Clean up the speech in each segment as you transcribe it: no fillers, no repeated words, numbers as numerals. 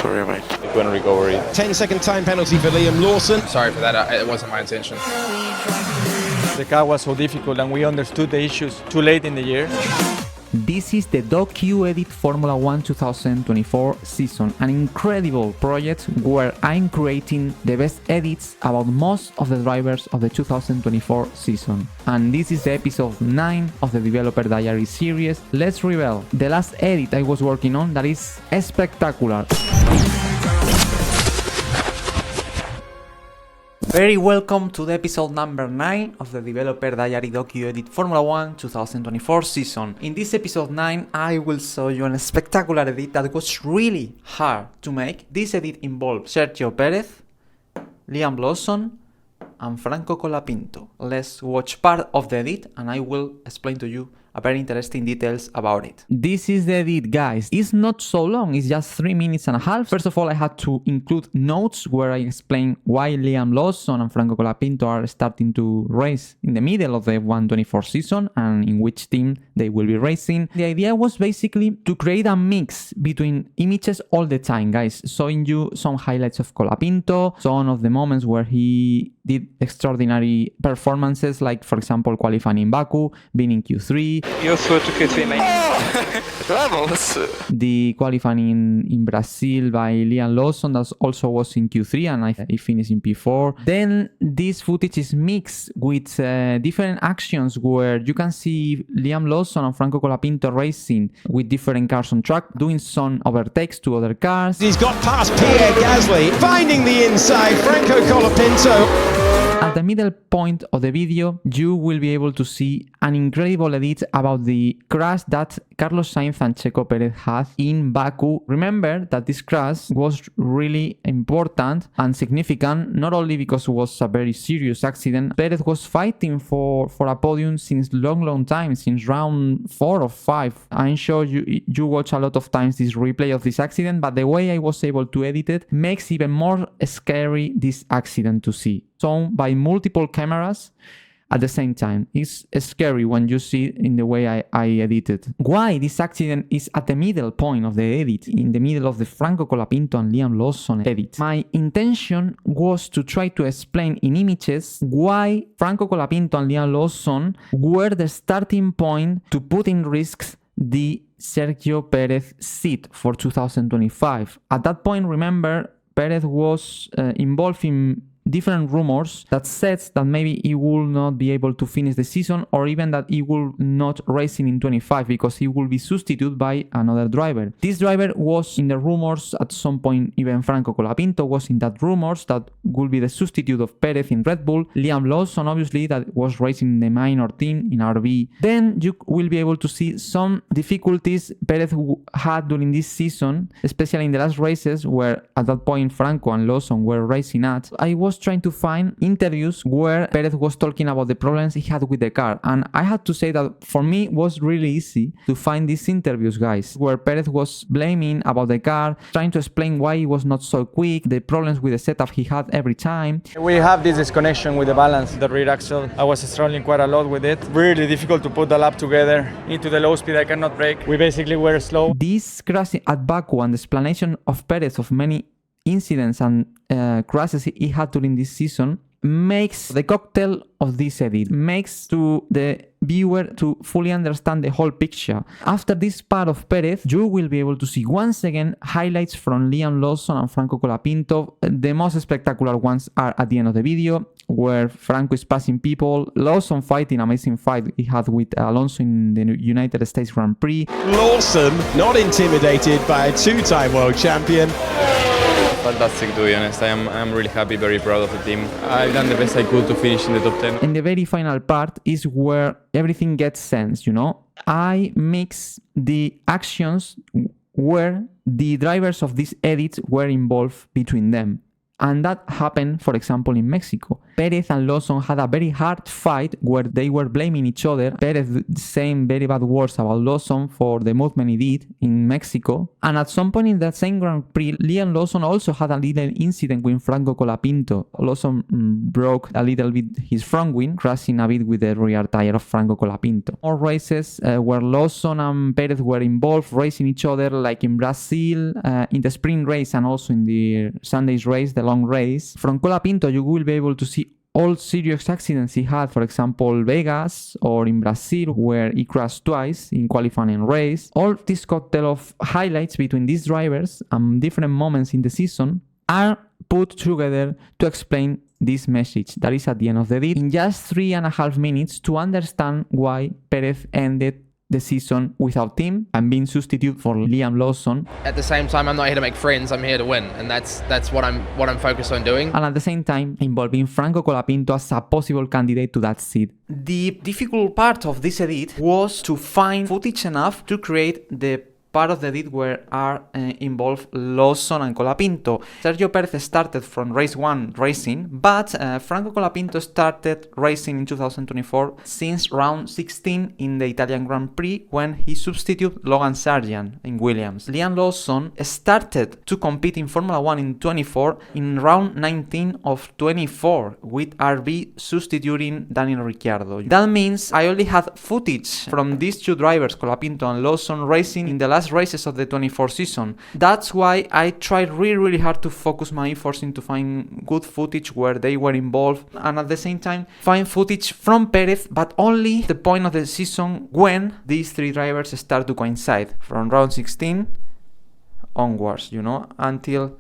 Sorry, mate. Good recovery. 10-second time penalty for Liam Lawson. Sorry for that, it wasn't my intention. The car was so difficult and we understood the issues too late in the year. This is the DocQ Edit Formula 1 2024 season, an incredible project where I'm creating the best edits about most of the drivers of the 2024 season. And this is the episode 9 of the Developer Diary series. Let's reveal the last edit I was working on that is spectacular. Very welcome to the episode number 9 of the Developer Diary DocQ Edit Formula 1 2024 season. In this episode 9, I will show you a spectacular edit that was really hard to make. This edit involved Sergio Perez, Liam Lawson, and Franco Colapinto. Let's watch part of the edit and I will explain to you a very interesting details about it. This is the edit, guys. It's not so long, it's just 3 minutes and a half. First of all, I had to include notes where I explain why Liam Lawson and Franco Colapinto are starting to race in the middle of the F124 season and in which team they will be racing. The idea was basically to create a mix between images all the time, guys, showing you some highlights of Colapinto, some of the moments where he did extraordinary performances, like for example qualifying in Baku, being in Q3. You threw to Q3, mate. Vamos! The qualifying in Brazil by Liam Lawson that also was in Q3 and he finished in P4. Then this footage is mixed with different actions where you can see Liam Lawson and Franco Colapinto racing with different cars on track, doing some overtakes to other cars. He's got past Pierre Gasly, finding the inside, Franco Colapinto. At the middle point of the video, you will be able to see an incredible edit about the crash that Carlos Sainz and Checo Perez had in Baku. Remember that this crash was really important and significant, not only because it was a very serious accident. Perez was fighting for a podium since long time, since round 4 or 5. I'm sure you watch a lot of times this replay of this accident, but the way I was able to edit it makes even more scary this accident to see. Shown by multiple cameras at the same time. It's scary when you see it in the way I edited. Why this accident is at the middle point of the edit, in the middle of the Franco Colapinto and Liam Lawson edit. My intention was to try to explain in images why Franco Colapinto and Liam Lawson were the starting point to put in risks the Sergio Perez seat for 2025. At that point, remember, Perez was involved in different rumors that says that maybe he will not be able to finish the season or even that he will not racing in 25 because he will be substituted by another driver. This driver was in the rumors at some point, even Franco Colapinto was in that rumors that will be the substitute of Perez in Red Bull. Liam Lawson obviously that was racing in the minor team in RB. Then you will be able to see some difficulties Perez had during this season, especially in the last races where at that point Franco and Lawson were racing at. I was trying to find interviews where Perez was talking about the problems he had with the car, and I had to say that for me it was really easy to find these interviews, guys, where Perez was blaming about the car, trying to explain why he was not so quick, the problems with the setup he had every time. We have this disconnection with the balance, the rear axle. I was struggling quite a lot with it. Really difficult to put the lap together. Into the low speed I cannot brake. We basically were slow. This crash at Baku and the explanation of Perez of many incidents and crashes he had during this season makes the cocktail of this edit, makes to the viewer to fully understand the whole picture. After this part of Perez, you will be able to see once again highlights from Liam Lawson and Franco Colapinto. The most spectacular ones are at the end of the video, where Franco is passing people, Lawson fighting, amazing fight he had with Alonso in the United States Grand Prix. Lawson not intimidated by a two-time world champion. Fantastic, to be honest. I'm really happy, very proud of the team. I've done the best I could to finish in the top 10. And the very final part is where everything gets sense, you know? I mix the actions where the drivers of these edits were involved between them. And that happened, for example, in Mexico. Perez and Lawson had a very hard fight where they were blaming each other. Perez saying very bad words about Lawson for the movement he did in Mexico. And at some point in that same Grand Prix, Liam Lawson also had a little incident with Franco Colapinto. Lawson broke a little bit his front wing, crashing a bit with the rear tire of Franco Colapinto. More races where Lawson and Perez were involved, racing each other, like in Brazil, in the sprint race and also in the Sunday's race, the long race. From Colapinto, you will be able to see all serious accidents he had, for example, Vegas or in Brazil, where he crashed twice in qualifying and race. All this cocktail of highlights between these drivers and different moments in the season are put together to explain this message that is at the end of the day in just 3.5 minutes to understand why Perez ended the season without him and being substituted for Liam Lawson. At the same time, I'm not here to make friends, I'm here to win, and that's what I'm focused on doing. And at the same time, involving Franco Colapinto as a possible candidate to that seat. The difficult part of this edit was to find footage enough to create the part of the edit where are involved Lawson and Colapinto. Sergio Perez started from race 1 racing, but Franco Colapinto started racing in 2024 since round 16 in the Italian Grand Prix when he substituted Logan Sargent in Williams. Liam Lawson started to compete in Formula 1 in 24 in round 19 of 24 with RB substituting Daniel Ricciardo. That means I only had footage from these two drivers, Colapinto and Lawson, racing in the last races of the 24 season. That's why I tried really hard to focus my efforts into find good footage where they were involved and at the same time find footage from Perez, but only the point of the season when these three drivers start to coincide from round 16 onwards, until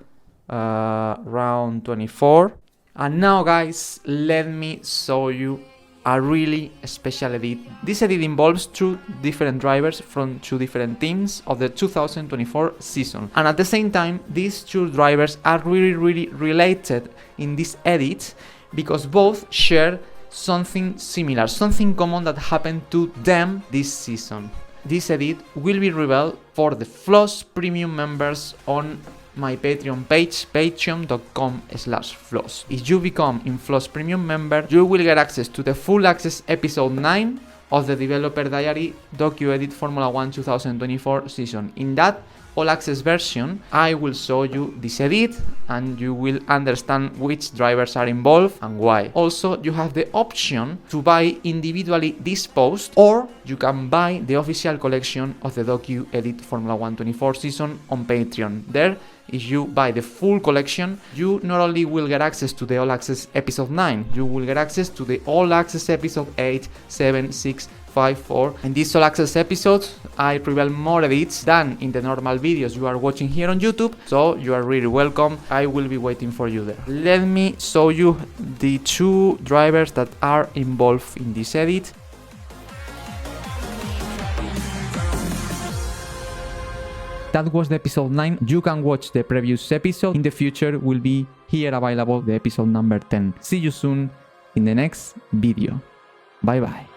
round 24. And now guys, let me show you a really special edit. This edit involves two different drivers from two different teams of the 2024 season. And at the same time, these two drivers are really related in this edit because both share something similar, something common that happened to them this season. This edit will be revealed for the Floss Premium members on my Patreon page, patreon.com/floss. If you become a Floss Premium member, you will get access to the full access episode 9 of the Developer Diary docu-edit Formula 1 2024 season. In that all access version, I will show you this edit and you will understand which drivers are involved and why. Also, you have the option to buy individually this post, or you can buy the official collection of the docu-edit Formula 1 24 season on Patreon. There, if you buy the full collection, you not only will get access to the all access episode 9, you will get access to the all access episode 8, 7, 6, 5, 4. In these all access episodes, I reveal more edits than in the normal videos you are watching here on YouTube, so you are really welcome. I will be waiting for you there. Let me show you the two drivers that are involved in this edit. That was the episode 9. You can watch the previous episode. In the future will be here available the episode number 10. See you soon in the next video. Bye bye.